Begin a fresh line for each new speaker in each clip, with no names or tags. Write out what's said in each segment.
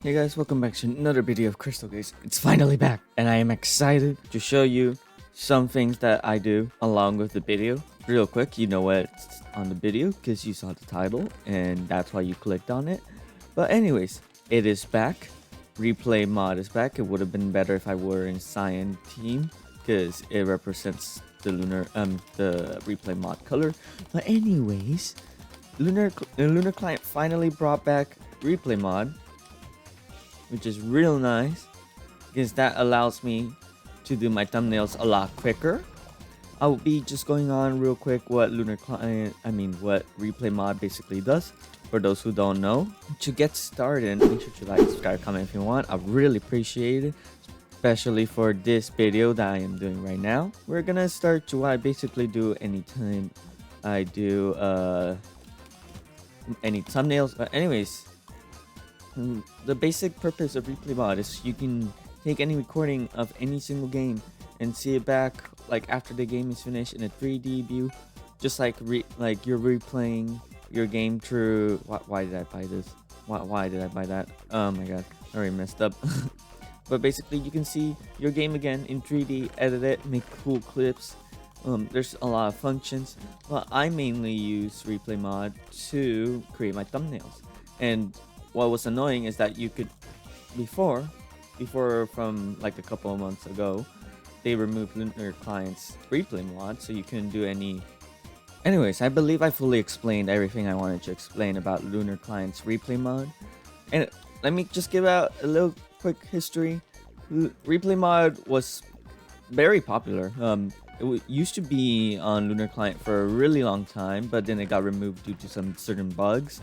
Hey guys, welcome back to another video of Crystal Gaze. It's finally back, and I am excited to show you some things that I do along with the video. Real quick, you know what's on the video because you saw the title, and that's why you clicked on it. But anyways, it is back. ReplayMod is back. It would have been better if I were in Cyan team because it represents the the ReplayMod color. But anyways, Lunar Client finally brought back ReplayMod, which is real nice because that allows me to do my thumbnails a lot quicker. I'll be just going on real quick what what ReplayMod basically does for those who don't know. To get started, make sure to like, subscribe, comment if you want. I really appreciate it, especially for this video that I am doing right now. We're gonna start to what I basically do anytime I do any thumbnails. But anyways, the basic purpose of ReplayMod is you can take any recording of any single game and see it back like after the game is finished in a 3D view, just like you're replaying your game through. Why did I buy this? Why did I buy that? Oh my god, I already messed up. But basically you can see your game again in 3D, edit it, make cool clips. There's a lot of functions, but I mainly use ReplayMod to create my thumbnails. And what was annoying is that you could, before from like a couple of months ago, they removed Lunar Client's ReplayMod, so you couldn't do any. Anyways, I believe I fully explained everything I wanted to explain about Lunar Client's ReplayMod. And let me just give out a little quick history. ReplayMod was very popular. It used to be on Lunar Client for a really long time, but then it got removed due to some certain bugs.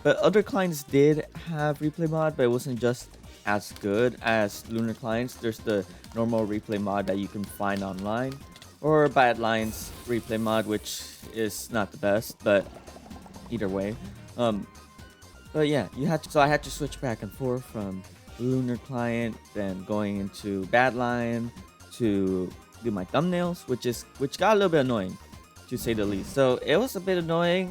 But other clients did have ReplayMod, but it wasn't just as good as Lunar Clients. There's the normal ReplayMod that you can find online, or Badline's ReplayMod, which is not the best, but either way. But yeah, I had to switch back and forth from Lunar Client, then going into Badline to do my thumbnails, which got a little bit annoying, to say the least. So it was a bit annoying,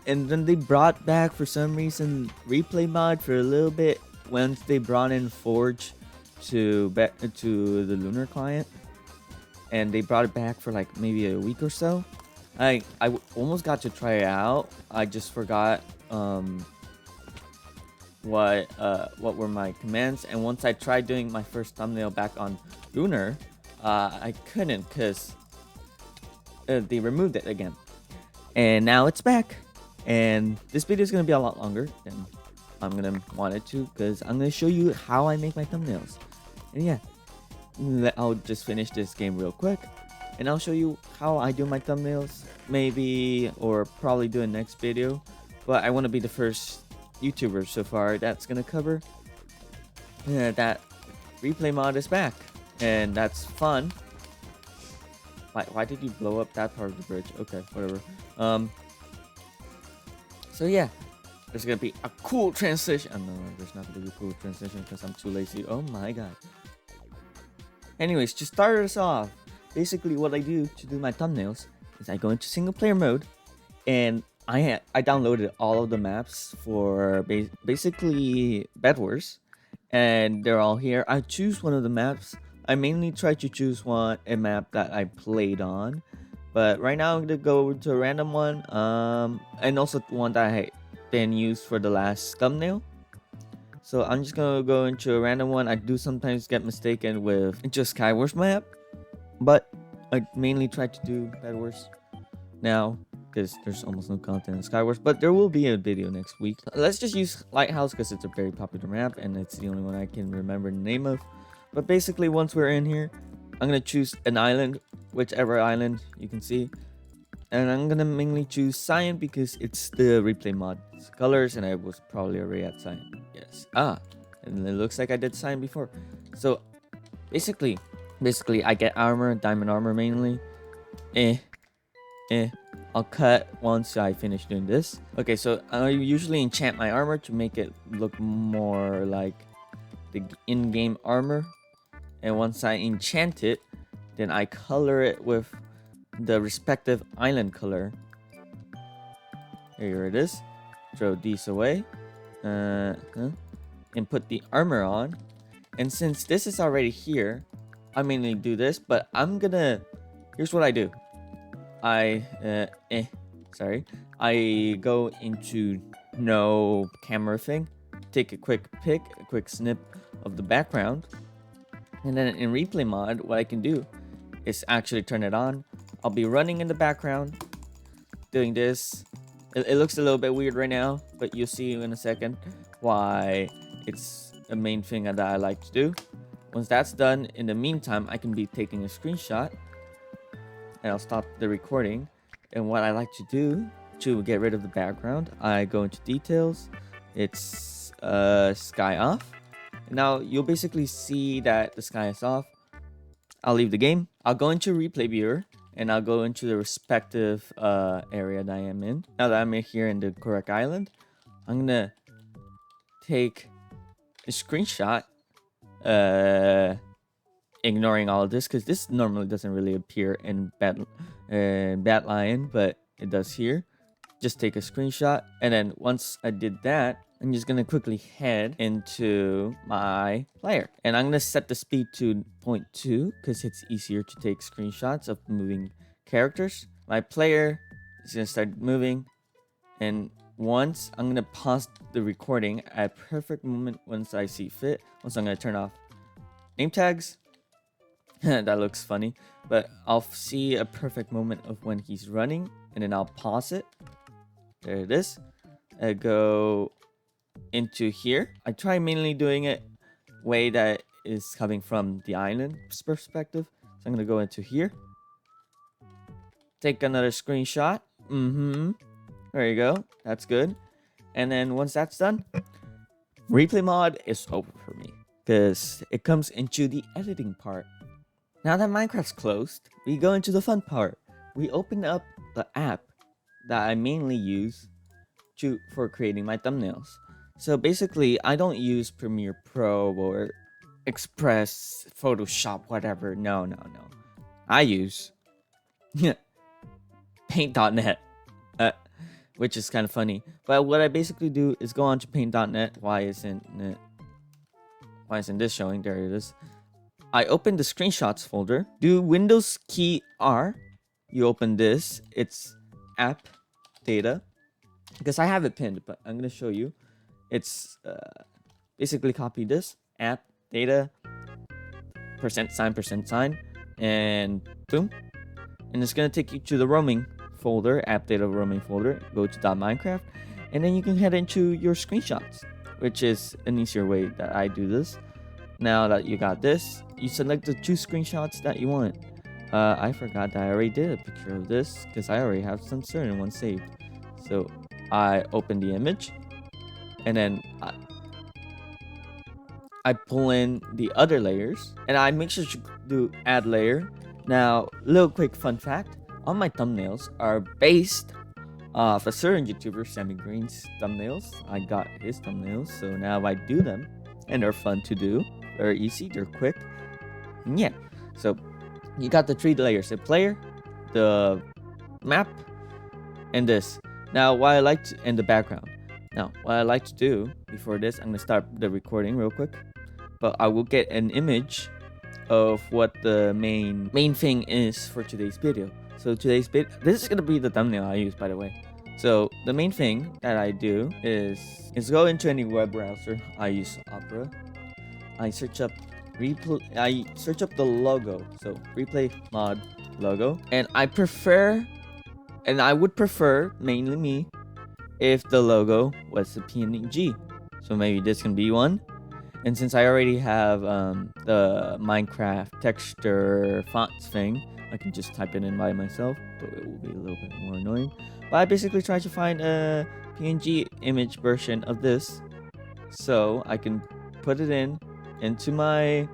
and then they brought back for some reason ReplayMod for a little bit once they brought in Forge to the Lunar Client, and they brought it back for like maybe a week or so. I almost got to try it out. I just forgot what were my commands, and once I tried doing my first thumbnail back on Lunar, I couldn't because they removed it again, and now it's back. And this video is going to be a lot longer than I'm going to want it to, because I'm going to show you how I make my thumbnails. And yeah, I'll just finish this game real quick, and I'll show you how I do my thumbnails, maybe, or probably do a next video. But I want to be the first YouTuber so far that's going to cover that ReplayMod is back. And that's fun. Why did you blow up that part of the bridge? Okay, whatever. So yeah, there's gonna be a cool transition. Oh, no, there's not gonna be a cool transition because I'm too lazy. Oh my god. Anyways, to start us off, basically what I do to do my thumbnails is I go into single player mode, and I downloaded all of the maps for basically Bed Wars, and they're all here. I choose one of the maps. I mainly try to choose a map that I played on, but right now I'm gonna go to a random one, and also one that I then used for the last thumbnail. So I'm just gonna go into a random one. I do sometimes get mistaken with just Skywars map, but I mainly try to do Bed Wars now because there's almost no content in Skywars, but there will be a video next week. Let's just use Lighthouse because it's a very popular map and it's the only one I can remember the name of. But basically, once we're in here, I'm gonna choose an island, whichever island you can see, and I'm gonna mainly choose Cyan because it's the ReplayMod colors, and I was probably already at Cyan. Yes. And it looks like I did Cyan before. So basically, I get armor, diamond armor mainly. I'll cut once I finish doing this. Okay, so I usually enchant my armor to make it look more like the in-game armor. And once I enchant it, then I color it with the respective island color. Here it is. Throw these away. and put the armor on. And since this is already here, I mainly do this, but here's what I do. I go into no camera thing, take a quick pic, a quick snip of the background, and then in ReplayMod, what I can do is actually turn it on. I'll be running in the background, doing this. It looks a little bit weird right now, but you'll see in a second why it's a main thing that I like to do. Once that's done, in the meantime, I can be taking a screenshot, and I'll stop the recording. And what I like to do to get rid of the background, I go into details. It's sky off. Now you'll basically see that the sky is off. I'll leave the game. I'll go into replay viewer, and I'll go into the respective area that I am in. Now that I'm here in the correct island, I'm gonna take a screenshot, ignoring all of this, because this normally doesn't really appear in Batlion, but it does here. Just take a screenshot, and then once I did that, I'm just gonna quickly head into my player, and I'm gonna set the speed to 0.2 because it's easier to take screenshots of moving characters. My player is gonna start moving, and once I'm gonna pause the recording at a perfect moment once I see fit. Once I'm gonna turn off name tags. That looks funny, but I'll see a perfect moment of when he's running, and then I'll pause it. There it is. I go into here. I try mainly doing it way that is coming from the island's perspective. So I'm gonna go into here. Take another screenshot. There you go. That's good. And then once that's done, ReplayMod is over for me because it comes into the editing part. Now that Minecraft's closed, we go into the fun part. We open up the app that I mainly use for creating my thumbnails. So basically, I don't use Premiere Pro or Express, Photoshop, whatever. No. I use Paint.net, which is kind of funny. But what I basically do is go on to Paint.net. Why isn't this showing? There it is. I open the screenshots folder. Do Windows key R. You open this. It's app data. Because I have it pinned, but I'm going to show you. It's basically copy this. App data. %sign. And boom. And it's going to take you to the roaming folder. App data roaming folder. Go to .minecraft. And then you can head into your screenshots. Which is an easier way that I do this. Now that you got this, you select the 2 screenshots that you want. I forgot that I already did a picture of this because I already have some certain ones saved. So I open the image, and then I pull in the other layers, and I make sure to do add layer. Now, little quick fun fact: all my thumbnails are based off a certain YouTuber, Sammy Green's thumbnails. I got his thumbnails, so now I do them, and they're fun to do. They're easy, they're quick. And yeah, so you got the 3 layers: the player, the map, and this. Now, what I like to, and the background. Now, what I like to do before this, I'm gonna start the recording real quick. But I will get an image of what the main thing is for today's video. So today's this is gonna be the thumbnail I use, by the way. So the main thing that I do is go into any web browser. I use Opera. I search up the logo. So ReplayMod logo, and I would prefer, mainly me, if the logo was a PNG. So maybe this can be one. And since I already have the Minecraft texture fonts thing, I can just type it in by myself, but it will be a little bit more annoying. But I basically try to find a PNG image version of this, so I can put it into my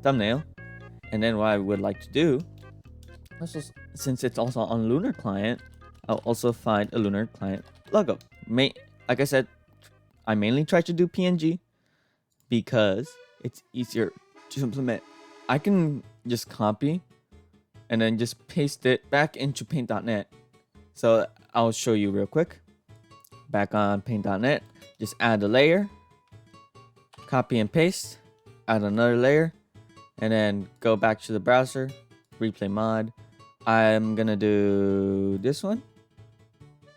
thumbnail. And then what I would like to do, since it's also on Lunar Client, I'll also find a Lunar Client logo. Like I said, I mainly try to do PNG because it's easier to implement. I can just copy and then just paste it back into Paint.net. So I'll show you real quick. Back on Paint.net, just add a layer. copy and paste, add another layer, and then go back to the browser, ReplayMod. I'm gonna do this one.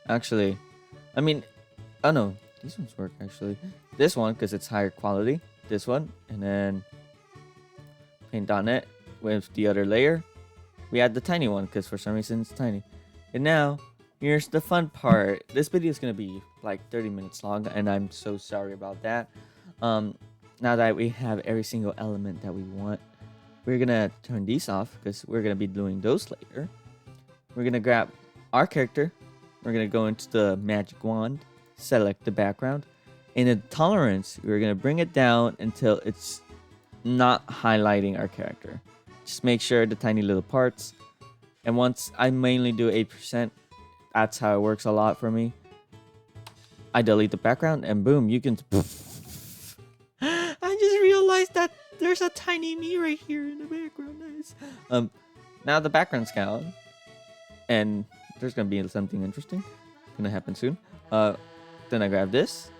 Actually, I mean, oh no, these ones work actually. This one, because it's higher quality. This one, and then paint.net with the other layer. We add the tiny one, because for some reason it's tiny. And now, here's the fun part. This video is gonna be like 30 minutes long, and I'm so sorry about that. Now that we have every single element that we want, we're gonna turn these off because we're gonna be doing those later. We're gonna grab our character. We're gonna go into the magic wand, select the background. In the tolerance, we're gonna bring it down until it's not highlighting our character. Just make sure the tiny little parts. And once I mainly do 8%, that's how it works a lot for me. I delete the background and boom, you can. I just realized that there's a tiny me right here in the background. Nice. Now the background's gone, and there's gonna be something interesting gonna happen soon. Then I grab this.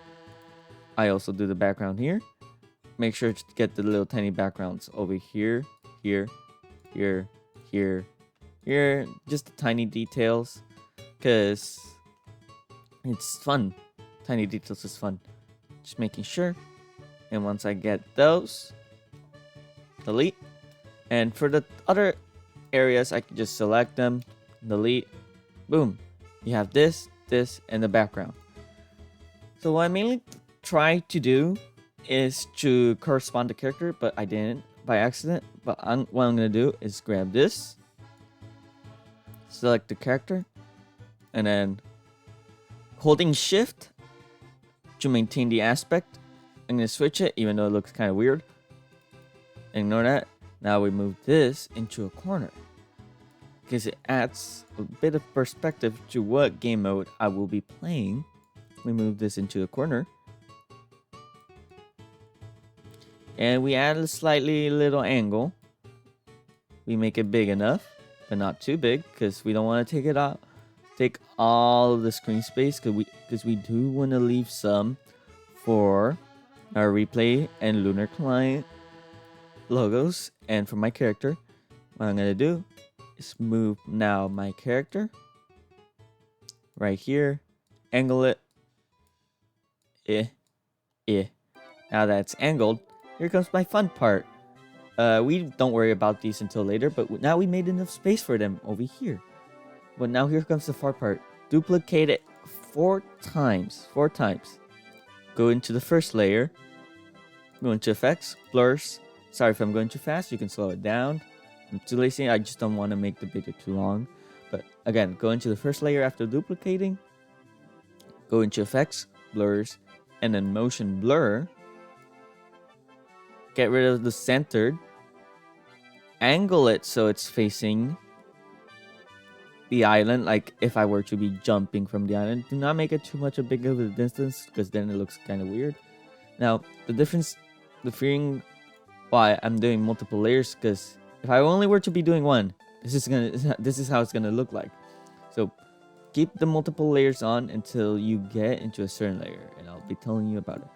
I also do the background here. Make sure to get the little tiny backgrounds over here, here, here, here, here. Just the tiny details, cause it's fun. Tiny details is fun. Just making sure. And once I get those, delete. And for the other areas, I can just select them, delete, boom. You have this, this, and the background. So what I mainly try to do is to correspond the character, but I didn't by accident. But what I'm gonna do is grab this, select the character, and then holding shift to maintain the aspect. I'm gonna switch it, even though it looks kind of weird. Ignore that. Now we move this into a corner because it adds a bit of perspective to what game mode I will be playing. We move this into a corner. And we add a slightly little angle. We make it big enough, but not too big because we don't want to take it out. Take all of the screen space because we do want to leave some for our replay and lunar client logos. And for my character, what I'm gonna do is move now my character right here, angle it. Now that it's angled, here comes my fun part. We don't worry about these until later, but now we made enough space for them over here. But now here comes the fun part. Duplicate it 4 times. 4 times. Go into the first layer. Go into effects, blurs. Sorry if I'm going too fast. You can slow it down. I'm too lazy. I just don't want to make the video too long. But again, go into the first layer after duplicating. Go into effects, blurs, and then motion blur. Get rid of the centered. Angle it so it's facing the island, like if I were to be jumping from the island. Do not make it too much a big of a distance because then it looks kind of weird. Now the difference, the feeling why I'm doing multiple layers, because if I only were to be doing one, this is how it's gonna look like. So keep the multiple layers on until you get into a certain layer, and I'll be telling you about it.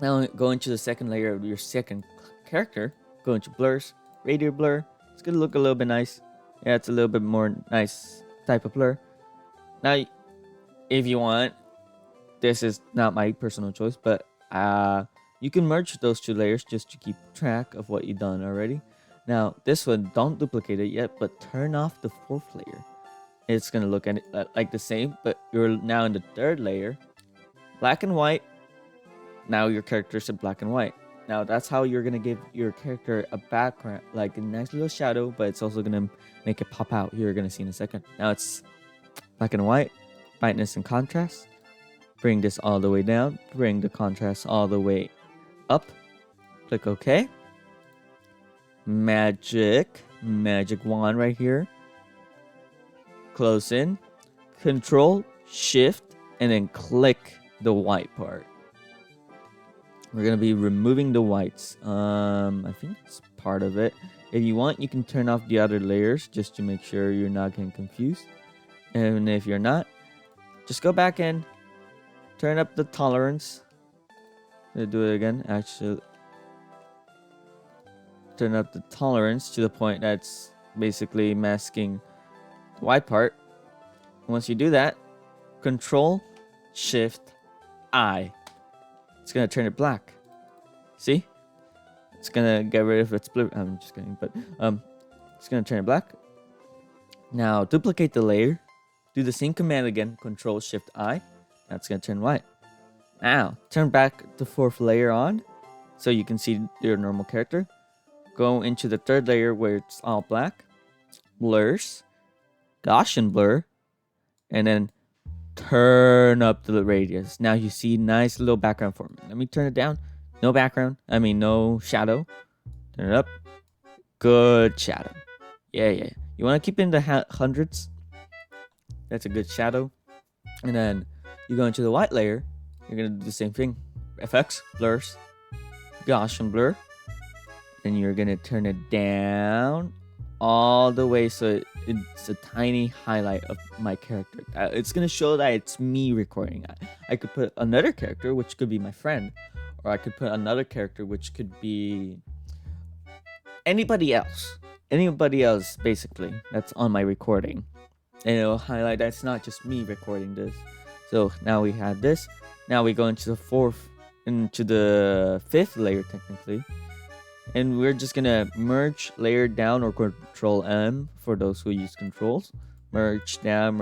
Now go into the second layer of your second character. Go into blurs, radial blur. It's gonna look a little bit nice. Yeah, it's a little bit more nice type of blur. Now, if you want, this is not my personal choice, but you can merge those 2 layers just to keep track of what you've done already. Now, this one, don't duplicate it yet, but turn off the 4th layer. It's gonna look at it like the same, but you're now in the 3rd layer. Black and white. Now your character's in black and white. Now that's how you're gonna give your character a background, like a nice little shadow, but it's also gonna make it pop out. You're gonna see in a second. Now it's black and white, brightness and contrast. Bring this all the way down. Bring the contrast all the way up. Click OK. Magic wand right here. Close in. Control, Shift, and then click the white part. We're gonna be removing the whites. I think it's part of it. If you want, you can turn off the other layers just to make sure you're not getting confused. And if you're not, just go back in, turn up the tolerance, Gonna do it again. Actually, turn up the tolerance to the point that's basically masking the white part. Once you do that, Control-Shift-I. It's gonna turn it black. See? It's gonna get rid of its blue. I'm just kidding, but it's gonna turn it black. Now duplicate the layer. Do the same command again. Control-Shift-I. That's gonna turn white. Now turn back the fourth layer on, so you can see your normal character. Go into the third layer where it's all black. Blurs, Gaussian blur, and then turn up the radius. Now you see nice little background for me. Let me turn it down. No background. No shadow. Turn it up. Good shadow. Yeah. You want to keep it in the hundreds. That's a good shadow. And then you go into the white layer. You're going to do the same thing. FX, blurs, Gaussian blur. Then you're going to turn it down all the way so it's a tiny highlight of my character. It's going to show that it's me recording. I could put another character, which could be my friend, or I could put another character, which could be anybody else, basically, that's on my recording, and it'll highlight that it's not just me recording this. So now we had this. Now we go into the fifth layer technically. And we're just gonna merge layer down, or Control M for those who use controls. Merge down.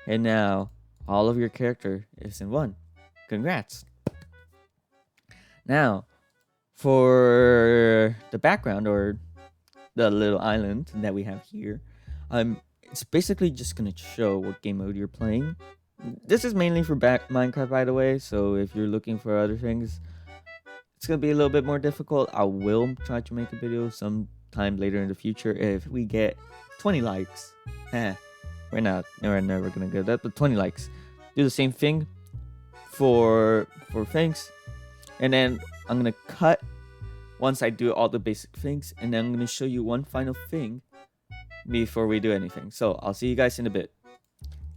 And now all of your character is in one. Congrats. Now, for the background, or the little island that we have here, it's basically just gonna show what game mode you're playing. This is mainly for Minecraft, by the way, so if you're looking for other things, it's going to be a little bit more difficult. I will try to make a video sometime later in the future if we get 20 likes. We're never going to get that, but 20 likes. Do the same thing for things. And then I'm going to cut once I do all the basic things. And then I'm going to show you one final thing before we do anything. So I'll see you guys in a bit.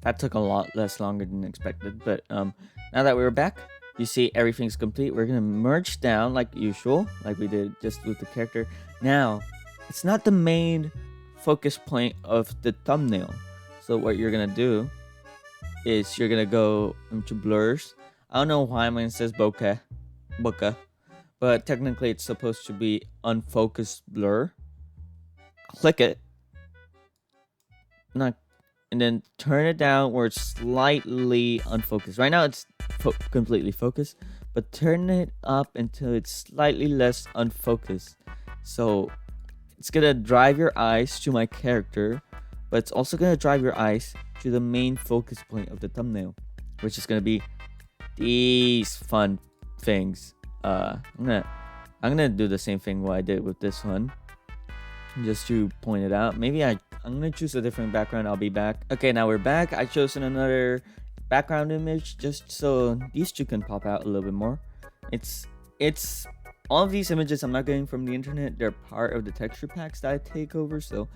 That took a lot less longer than expected. But now that we're back, you see everything's complete. We're going to merge down like usual, like we did just with the character. Now, it's not the main focus point of the thumbnail. So what you're going to do is you're going to go into blurs. I don't know why mine says bokeh, but technically it's supposed to be unfocused blur. Click it. And then turn it down where it's slightly unfocused. Right now it's completely focused, but turn it up until it's slightly less unfocused. So it's gonna drive your eyes to my character, but it's also gonna drive your eyes to the main focus point of the thumbnail, which is gonna be these fun things. I'm gonna do the same thing what I did with this one, just to point it out. Maybe I'm gonna choose a different background. I'll be back. Okay, now we're back. I chosen another background image just so these two can pop out a little bit more. It's all of these images I'm not getting from the internet. They're part of the texture packs that I take over. So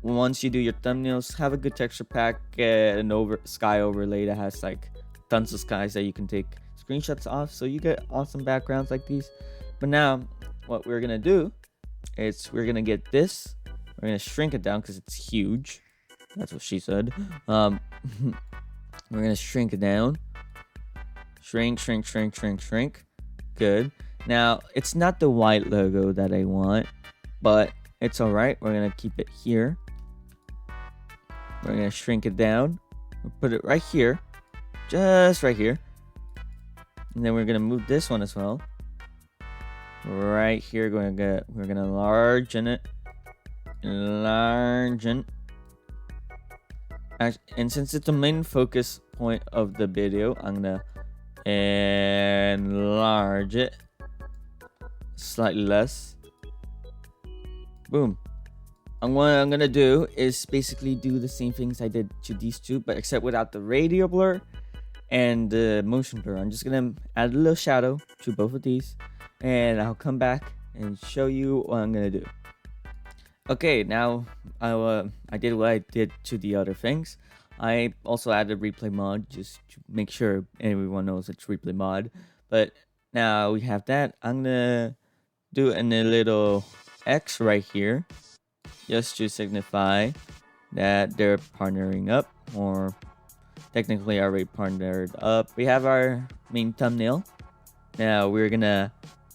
once you do your thumbnails, have a good texture pack, get an sky overlay that has like tons of skies that you can take screenshots off, so you get awesome backgrounds like these. But now what we're gonna do is we're gonna get this. We're gonna shrink it down because it's huge. That's what she said. We're gonna shrink it down. Shrink. Good. Now it's not the white logo that I want, but it's alright. We're gonna keep it here. We're gonna shrink it down. We'll put it right here. Just right here. And then we're gonna move this one as well. Right here. We're gonna enlargen it. And since it's the main focus point of the video, I'm gonna enlarge it slightly less. Boom. And what I'm gonna do is basically do the same things I did to these two, but except without the radial blur and the motion blur. I'm just gonna add a little shadow to both of these, and I'll come back and show you what I'm gonna do. Okay, now I did what I did to the other things. I also added ReplayMod just to make sure everyone knows it's ReplayMod. But Now we have that. I'm gonna do a little X right here, just to signify that they're partnering up, or technically already partnered up. We have our main thumbnail. Now we're gonna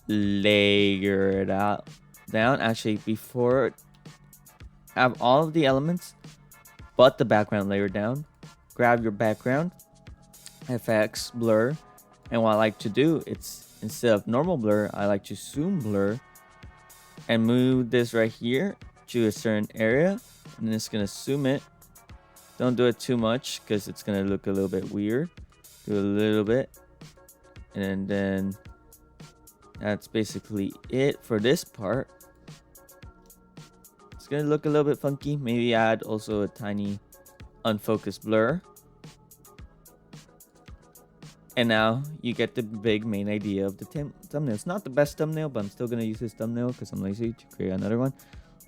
layer it out down. Actually, before, have all of the elements but the background layer down. Grab your background, FX, blur, and what I like to do, it's instead of normal blur, I like to zoom blur and move this right here to a certain area, and then it's gonna zoom it. Don't do it too much because it's gonna look a little bit weird. Do a little bit, and then that's basically it for this part. It's gonna look a little bit funky. Maybe add also a tiny unfocused blur. And now you get the big main idea of the thumbnail. It's not the best thumbnail, but I'm still gonna use this thumbnail because I'm lazy to create another one.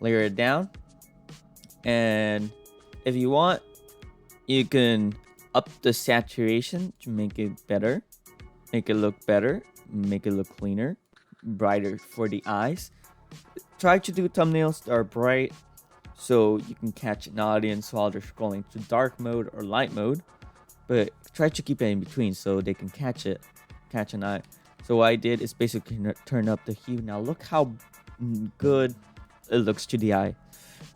Layer it down, and if you want, you can up the saturation to make it better, make it look better, make it look cleaner, brighter for the eyes. Try to do thumbnails that are bright so you can catch an audience while they're scrolling to dark mode or light mode, but try to keep it in between so they can catch an eye. So what I did is basically turn up the hue. Now look how good it looks to the eye.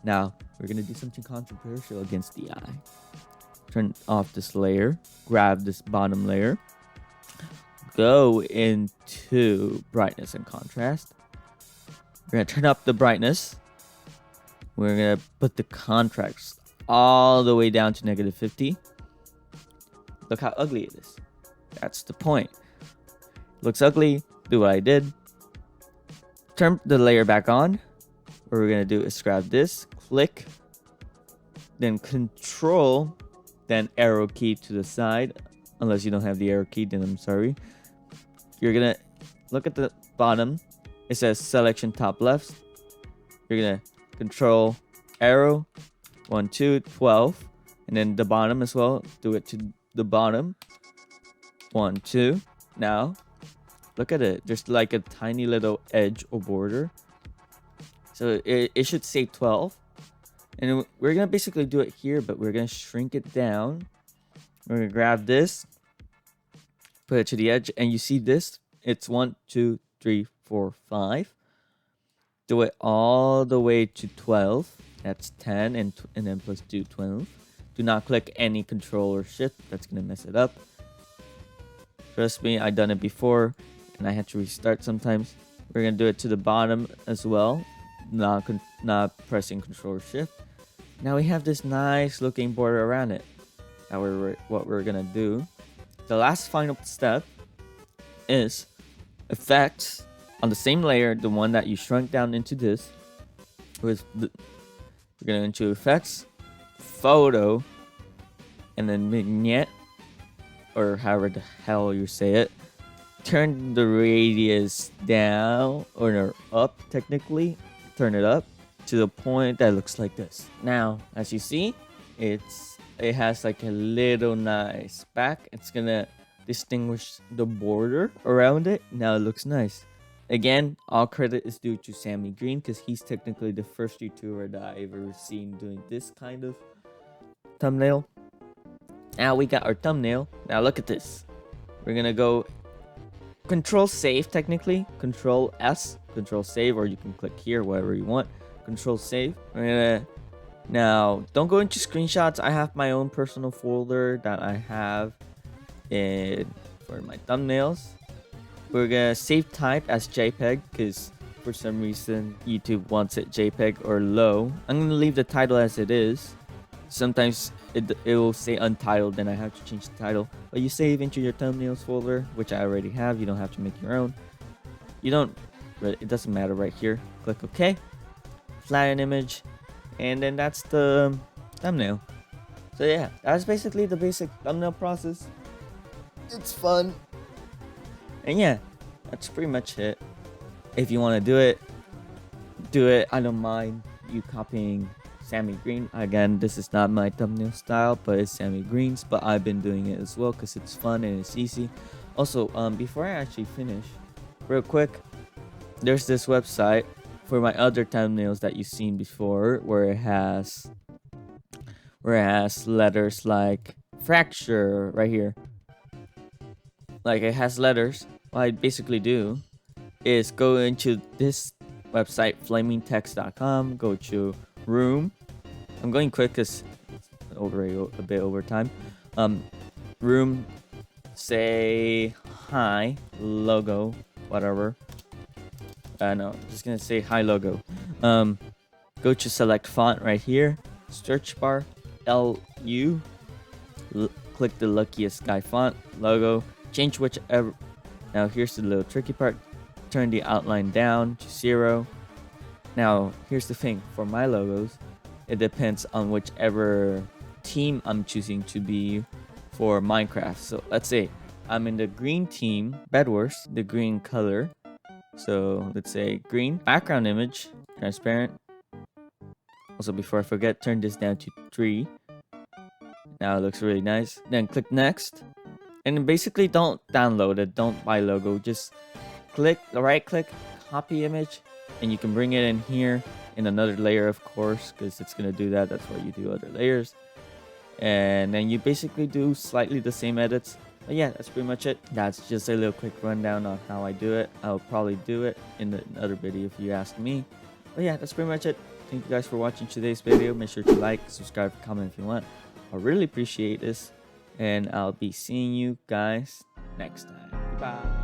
Now we're gonna do something controversial against the eye. Turn off this layer, grab this bottom layer, go into brightness and contrast. We're gonna turn up the brightness. We're gonna put the contrast all the way down to -50. Look how ugly it is. That's the point. Looks ugly. Do what I did. Turn the layer back on. What we're gonna do is grab this, click, then Control, then arrow key to the side. Unless you don't have the arrow key, then I'm sorry. You're gonna look at the bottom. It says selection top left. You're gonna Control arrow 1, 2, 12, and then the bottom as well. Do it to the bottom 1, 2. Now look at it. There's like a tiny little edge or border. So it should say 12. And we're gonna basically do it here, but we're gonna shrink it down. We're gonna grab this, put it to the edge, and you see this? It's 1, 2, 3, 4, 5. Do it all the way to 12. That's 10, and then plus 2, 12. Do not click any Control or Shift. That's gonna mess it up. Trust me, I've done it before, and I had to restart sometimes. We're gonna do it to the bottom as well, not pressing Control or Shift. Now we have this nice looking border around it. Now what we're gonna do, the last final step is effects on the same layer, the one that you shrunk down into this. We're gonna into effects, photo, and then vignette, or however the hell you say it. Turn the radius down or up, technically. Turn it up to the point that looks like this. Now, as you see, it has like a little nice back. It's gonna distinguish the border around it. Now it looks nice. Again, all credit is due to Sammy Green because he's technically the first YouTuber that I've ever seen doing this kind of thumbnail. Now we got our thumbnail. Now look at this. We're gonna go Control Save, technically. Control S, Control Save, or you can click here, whatever you want. Control Save. We're gonna now don't go into screenshots. I have my own personal folder that I have for my thumbnails. We're gonna save type as JPEG because for some reason YouTube wants it JPEG or low. I'm gonna leave the title as it is. Sometimes it will say untitled, then I have to change the title. But you save into your thumbnails folder, which I already have. You don't have to make your own. It doesn't matter right here. Click OK. Flatten image, and then that's the thumbnail. So yeah, that's basically the basic thumbnail process. It's fun. And yeah, that's pretty much it. If you want to do it. I don't mind you copying Sammy Green. Again, this is not my thumbnail style, but it's Sammy Green's. But I've been doing it as well because it's fun and it's easy. Also, before I actually finish, real quick, there's this website for my other thumbnails that you've seen before, where it has letters like fracture right here. Like, it has letters. What I basically do is go into this website, flamingtext.com, go to room. I'm going quick because a bit over time. Room, say hi logo, whatever. No, I'm just gonna say hi logo. Go to select font right here, search bar, LU, click the luckiest guy font logo, change whichever. Now here's the little tricky part, turn the outline down to 0. Now here's the thing, for my logos, it depends on whichever team I'm choosing to be for Minecraft. So let's say I'm in the green team, Bedwars, the green color. So let's say green, background image, transparent. Also, before I forget, turn this down to 3. Now it looks really nice. Then click next. And basically don't download it, don't buy logo. Just right click, copy image, and you can bring it in here in another layer, of course, because it's gonna do that. That's why you do other layers. And then you basically do slightly the same edits. But yeah, that's pretty much it. That's just a little quick rundown on how I do it. I'll probably do it in another video if you ask me. But yeah, that's pretty much it. Thank you guys for watching today's video. Make sure to like, subscribe, comment if you want. I really appreciate this. And I'll be seeing you guys next time. Bye.